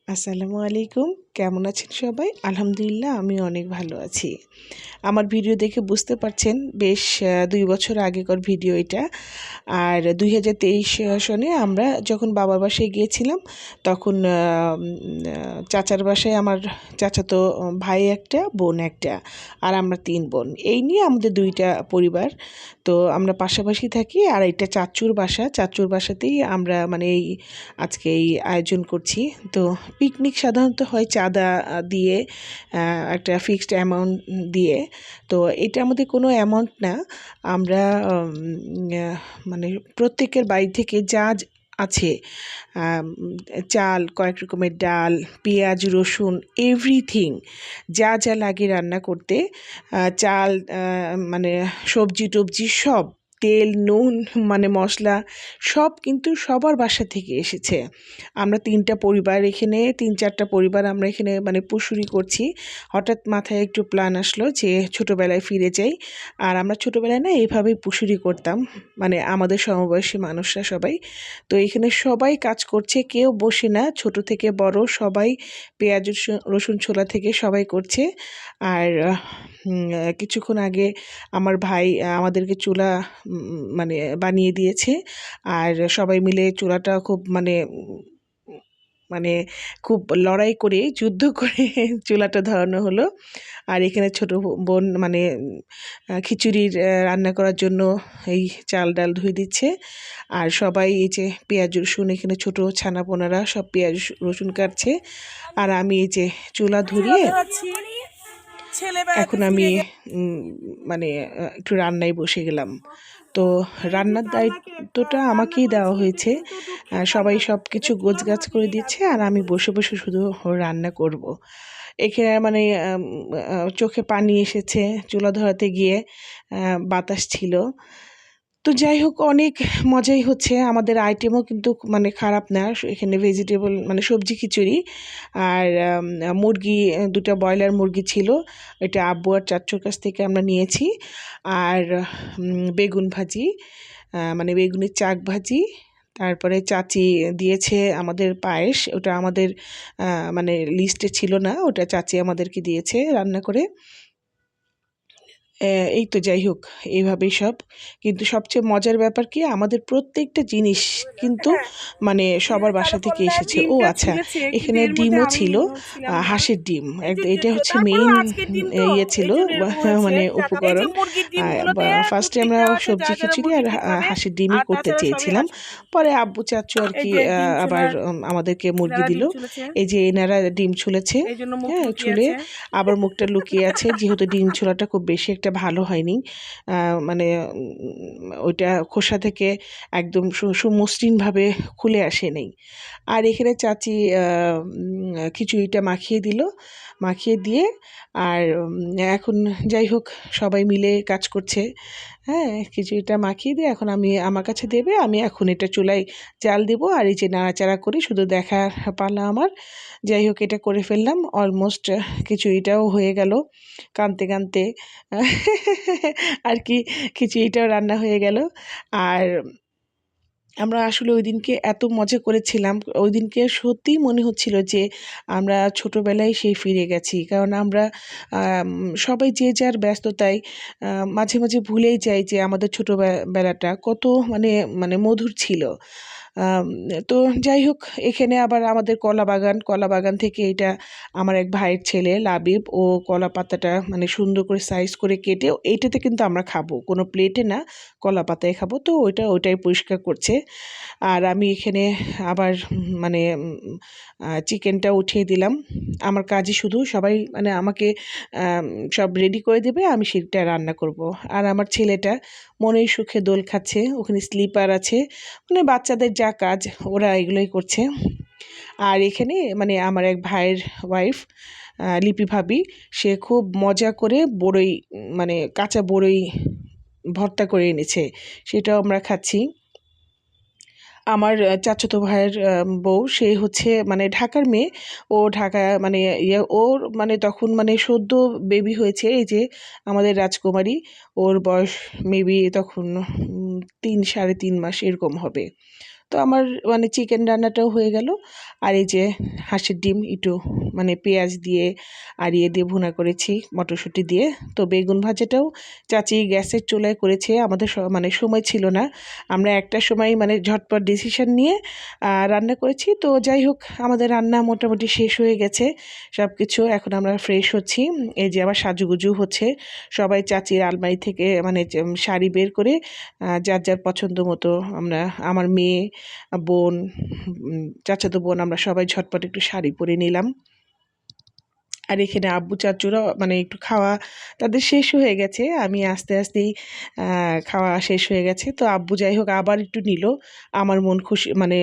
আসসালামু আলাইকুম। কেমন আছেন সবাই? আলহামদুলিল্লাহ আমি অনেক ভালো আছি। আমার ভিডিও দেখে বুঝতে পারছেন বেশ ২ বছর আগেকার ভিডিও এটা। আর ২০২৩ সনে আমরা যখন বাবার বাসায় গিয়েছিলাম তখন চাচার বাসায় আমার চাচাতো ভাই একটা, বোন একটা আর আমরা ৩ বোন। এই নিয়ে আমাদের ২ টা পরিবার। তো আমরা পাশাপাশি থাকি আর এটা চাচ্চুর বাসা। চাচ্চুর বাসাতেই আমরা মানে আজকে এই আয়োজন করছি। তো পিকনিক সাধারণত হয় চাঁদা দিয়ে একটা ফিক্সড অ্যামাউন্ট দিয়ে। তো এটা আমাদের কোনো অ্যামাউন্ট না। আমরা মানে প্রত্যেকের বাড়ি থেকে যা আছে চাল, কয়েক রকমের ডাল, পেঁয়াজ, রসুন, এভরিথিং যা যা লাগে রান্না করতে, চাল মানে সবজি-টবজি সব, তেল, নুন মানে মশলা সব কিন্তু সবার বাসা থেকে এসেছে। আমরা ৩ টা পরিবার এখানে ৩-৪ টা পরিবার আমরা এখানে মানে পুষুরি করছি। হঠাৎ মাথায় একটু প্ল্যান আসলো যে ছোটোবেলায় ফিরে যাই। আর আমরা ছোটোবেলায় না এভাবেই পুষুরি করতাম। মানে আমাদের সমবয়সী মানুষরা সবাই। তো এখানে সবাই কাজ করছে, কেউ বসে না, ছোট থেকে বড় সবাই পেঁয়াজ রসুন ছোলা থেকে সবাই করছে। আর কিছুক্ষণ আগে আমার ভাই আমাদেরকে চুলা মানে বানিয়ে দিয়েছে। আর সবাই মিলে চুলাটা খুব মানে খুব লড়াই করে যুদ্ধ করে চুলাটা ধরানো হলো। আর এখানে ছোট বোন মানে খিচুড়ির রান্না করার জন্য এই চাল ডাল ধুয়ে দিচ্ছে। আর সবাই এই যে পেঁয়াজ রসুন এখানে ছোট ছানাপোনারা সব পেঁয়াজ রসুন কাটছে। আর আমি এই যে চুলা ধরিয়ে এখন আমি মানে একটু রান্নায় বসে গেলাম। তো রান্নার দায়িত্বটা আমাকেই দেওয়া হয়েছে। সবাই সব কিছু গোছগাছ করে দিচ্ছে আর আমি বসে বসে শুধু রান্না করব। এখানে মানে চোখে পানি এসেছে চুলা ধরাতে গিয়ে, বাতাস ছিল। তো যাই হোক অনেক মজাই হচ্ছে। আমাদের আইটেমও কিন্তু মানে খারাপ না। এখানে ভেজিটেবল মানে সবজি খিচুড়ি আর মুরগি ২ টা ব্রয়লার মুরগি ছিল। এটা আব্বু আর চাচ্চুর কাছ থেকে আমরা নিয়েছি। আর বেগুন ভাজি, মানে বেগুনের চাক ভাজি। তারপরে চাচি দিয়েছে আমাদের পায়েস। ওটা আমাদের মানে লিস্টে ছিল না। ওটা চাচি আমাদেরকে দিয়েছে রান্না করে। এই তো যাই হোক এইভাবেই সব। কিন্তু সবচেয়ে মজার ব্যাপার কি আমাদের প্রত্যেকটা জিনিস কিন্তু মানে সবার বাসা থেকে এসেছে। ও আচ্ছা, এখানে ডিমও ছিল, হাঁসের ডিম। এটা হচ্ছে মেইন ইয়ে ছিল মানে উপকরণ। ফার্স্টে আমরা সবজি খিচুড়ি আর হাঁসের ডিমই করতে চেয়েছিলাম। পরে আব্বু চাচ্চু আর কি আবার আমাদেরকে মুরগি দিল। এই যে এনারা ডিম ছুলেছে, হ্যাঁ ছুলে আবার মুখটা লুকিয়ে আছে যেহেতু ডিম ছোলাটা খুব বেশি একটা ভালো হয়নি। মানে ওইটা খোসা থেকে একদম সুমসৃণভাবে খুলে আসেনি। আর এখানে চাচি খিচুড়িটা মাখিয়ে দিল। মাখিয়ে দিয়ে আর এখন যাই হোক সবাই মিলে কাজ করছে। হ্যাঁ, খিচুড়িটা মাখিয়ে দিয়ে এখন আমার কাছে দেবে। আমি এখন এটা চুলায় চাল দিব আর এই যে নাড়াচাড়া করি শুধু দেখার পালা আমার। যাই হোক এটা করে ফেললাম। অলমোস্ট খিচুড়িটাও হয়ে গেল। কাঁদতে কাঁদতে আর কি খিচুড়িটাও রান্না হয়ে গেল। আর আমরা আসলে ওইদিনকে এত মজা করেছিলাম, ওইদিনকে সত্যিই মনে হচ্ছিল যে আমরা ছোটোবেলায় সেই ফিরে গেছি। কারণ আমরা সবাই যে যার ব্যস্ততায় মাঝে মাঝে ভুলেই যাই যে আমাদের বেলাটা কত মানে মানে মধুর ছিল। আম তো যাই হোক এখানে আবার আমাদের কলা বাগান থেকে এটা আমার এক ভাইয়ের ছেলে লাবিব, ও কলা পাতাটা মানে সুন্দর করে সাইজ করে কেটে এইটাতে কিন্তু আমরা খাবো, কোনো প্লেটে না, কলা পাতায় খাবো। তো ওইটাই পরিষ্কার করছে। আর আমি এখানে আবার মানে চিকেনটা উঠিয়ে দিলাম। আমার কাজই শুধু সবাই মানে আমাকে সব রেডি করে দেবে, আমি সেটা রান্না করব। আর আমার ছেলেটা মনের সুখে দোল খাচ্ছে, ওখানে স্লিপার আছে, মানে বাচ্চাদের যা কাজ ওরা এগুলোই করছে। আর এখানে মানে আমার এক ভাইয়ের ওয়াইফ লিপি ভাবি, সে খুব মজা করে বড়ই মানে কাঁচা বড়ই ভর্তা করে এনেছে, সেটাও আমরা খাচ্ছি। আমার চাচাতো ভাইয়ের বউ, সে হচ্ছে মানে ঢাকার মেয়ে। ও ঢাকা মানে ওর মানে তখন মানে সদ্য বেবি হয়েছে, এই যে আমাদের রাজকুমারী, ওর বয়স মেবি তখন ৩ সাড়ে ৩ মাস এরকম হবে। তো আমার মানে চিকেন রান্নাটাও হয়ে গেল। আর এই যে হাঁসের ডিম একটু মানে পেঁয়াজ দিয়ে আর ইয়ে দিয়ে ভুনা করেছি মটরশুঁটি দিয়ে। তো বেগুন ভাজাটাও চাচি গ্যাসের চুলায় করেছে, আমাদের মানে সময় ছিল না, আমরা একটা সময় মানে ঝটপট ডিসিশন নিয়ে রান্না করেছি। তো যাই হোক আমাদের রান্না মোটামুটি শেষ হয়ে গেছে সব কিছু, এখন আমরা ফ্রেশ হচ্ছি। এই যে আবার সাজুগুজু হচ্ছে, সবাই চাচির আলমারি থেকে মানে শাড়ি বের করে যার যার পছন্দ মতো আমরা, আমার মেয়ে, বোন, চাচাতো বোন, আমরা সবাই ঝটপট একটু শাড়ি পরে নিলাম। আর এখানে আব্বু চাচুরা মানে একটু খাওয়া তাদের শেষ হয়ে গেছে, আমি আস্তে আস্তেই খাওয়া শেষ হয়ে গেছে। তো আব্বু যাই হোক আবার একটু নিল আমার মন খুশি মানে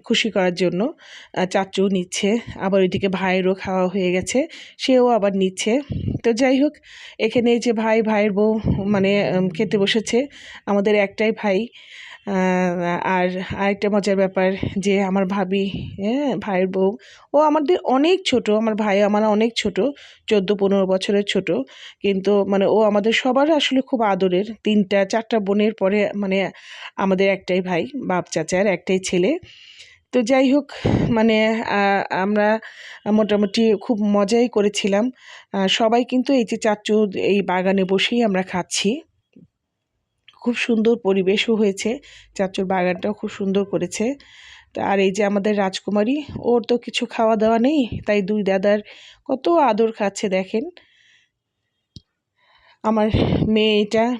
খুশি করার জন্য, চাচুও নিচ্ছে, আবার ওইদিকে ভাইয়েরও খাওয়া হয়ে গেছে, সেও আবার নিচ্ছে। তো যাই হোক এখানে যে ভাইয়ের বউ মানে খেতে বসেছে, আমাদের একটাই ভাই। আর আরেকটা মজার ব্যাপার যে আমার ভাবি, হ্যাঁ ভাইয়ের বউ, ও আমাদের অনেক ছোট, আমার ভাই আমার অনেক ছোট, 14-15 বছরের ছোট, কিন্তু মানে ও আমাদের সবার আসলে খুব আদরের। 3-4টা বোনের পরে মানে আমাদের একটাই ভাই, বাপ চাচার একটাই ছেলে। তো যাই হোক মানে আমরা মোটামুটি খুব মজাই করেছিলাম সবাই, কিন্তু এই যে চাচু এই বাগানে বসেই আমরা খাচ্ছি, খুব সুন্দর পরিবেশও হয়েছে, চাচুর বাগানটাও খুব সুন্দর করেছে। তা আর এই যে আমাদের রাজকুমারী, ওর তো কিছু খাওয়া দাওয়া নেই, তাই দুই দাদার কত আদর খাচ্ছে দেখেন। আমার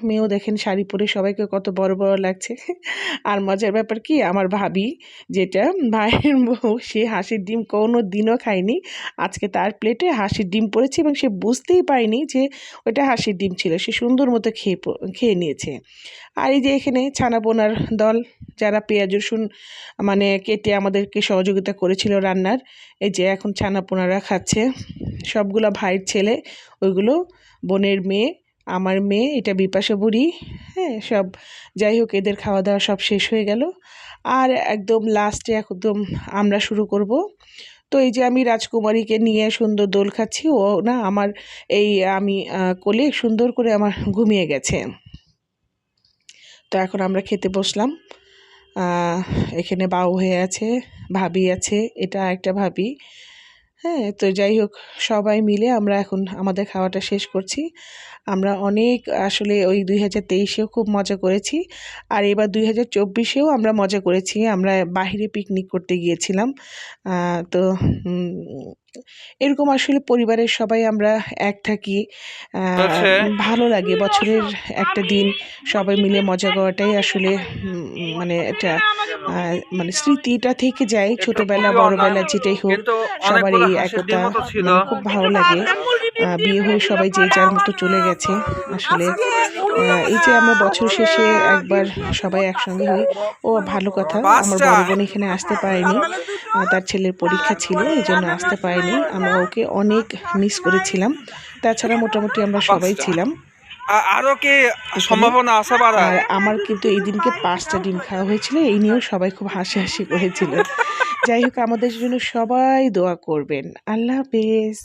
মেয়েও দেখেন শাড়ি পরে সবাইকে কত বড় বড় লাগছে। আর মজার ব্যাপার কি, আমার ভাবি যেটা ভাইয়ের বউ, সে হাঁসের ডিম কোনো দিনও খায়নি, আজকে তার প্লেটে হাঁসের ডিম পড়েছে এবং সে বুঝতেই পারেনি যে ওটা হাঁসের ডিম ছিল, সে সুন্দর মতো খেয়ে নিয়েছে। আর এই যে এখানে ছানা বোনার দল, যারা পেঁয়াজ রসুন মানে কেটে আমাদেরকে সহযোগিতা করেছিল রান্নার, এই যে এখন ছানা পোনারা খাচ্ছে, সবগুলো ভাইয়ের ছেলে, ওইগুলো বোনের মেয়ে, আমার মেয়ে, এটা বিপাশা বুড়ি, হ্যাঁ সব। যাই হোক এদের খাওয়া দাওয়া সব শেষ হয়ে গেল, আর একদম লাস্টে একদম আমরা শুরু করব। তো এই যে আমি রাজকুমারীকে নিয়ে সুন্দর দোল খাচ্ছি, ও না আমার এই আমি কোলে সুন্দর করে আমার ঘুমিয়ে গেছে। তো এখন আমরা খেতে বসলাম, এখানে বাউ হয়ে আছে, ভাবি আছে, এটা একটা ভাবি, হ্যাঁ। তো যাই হোক সবাই মিলে আমরা এখন আমাদের খাওয়াটা শেষ করছি। আমরা অনেক আসলে ওই 2023-এও খুব মজা করেছি, আর এবার 2024-এও আমরা মজা করেছি, আমরা বাহিরে পিকনিক করতে গিয়েছিলাম। তো এরকম আসলে পরিবারের সবাই আমরা এক থাকি, ভালো লাগে, বছরের একটা দিন সবাই মিলে মজা করাটাই আসলে মানে এটা মানে স্মৃতিটা থেকে যায়, ছোটবেলা বড়বেলা যেটাই হোক, সবার এই একতা মানে খুব ভালো লাগে। বিয়ে হয়ে সবাই যে যার মতো চলে গেছে আসলে। এই যে আমরা বছর শেষে একবার সবাই একসঙ্গে হই, ও ভালো কথা, আমার বড় বোন এখানে আসতে পারেনি, তার ছেলের পরীক্ষা ছিল এই জন্য আসতে পারেনি, আমরা ওকে অনেক মিস করেছিলাম। তাছাড়া মোটামুটি আমরা সবাই ছিলাম। আরো কি সম্ভাবনা আছে? আর আমার কিন্তু এই দিনকে 5টা ডিম খাওয়া হয়েছিল, এই নিয়েও সবাই খুব হাসাহাসি করেছিল। যাই হোক আমাদের জন্য সবাই দোয়া করবেন। আল্লাহ হাফেজ।